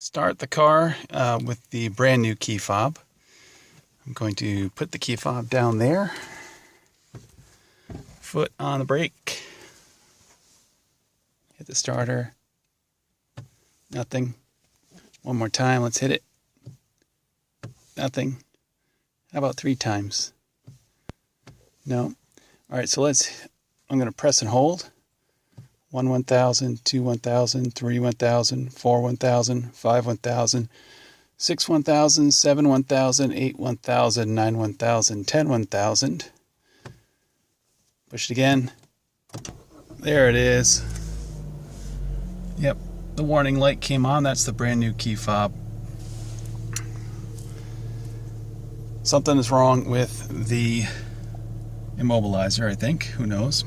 Start the car with the brand new key fob. I'm going to put the key fob down there. Foot on the brake. Hit the starter. Nothing. One more time, let's hit it. Nothing. How about 3 times? No. Alright, so I'm going to press and hold. 1 1000, 2 1000, 3 1000, 4 1000, 5 1000, 6 1000, 7 1000, 8 1000, 9 1000, 10 1000. Push it again. There it is. Yep, the warning light came on. That's the brand new key fob. Something is wrong with the immobilizer, I think. Who knows?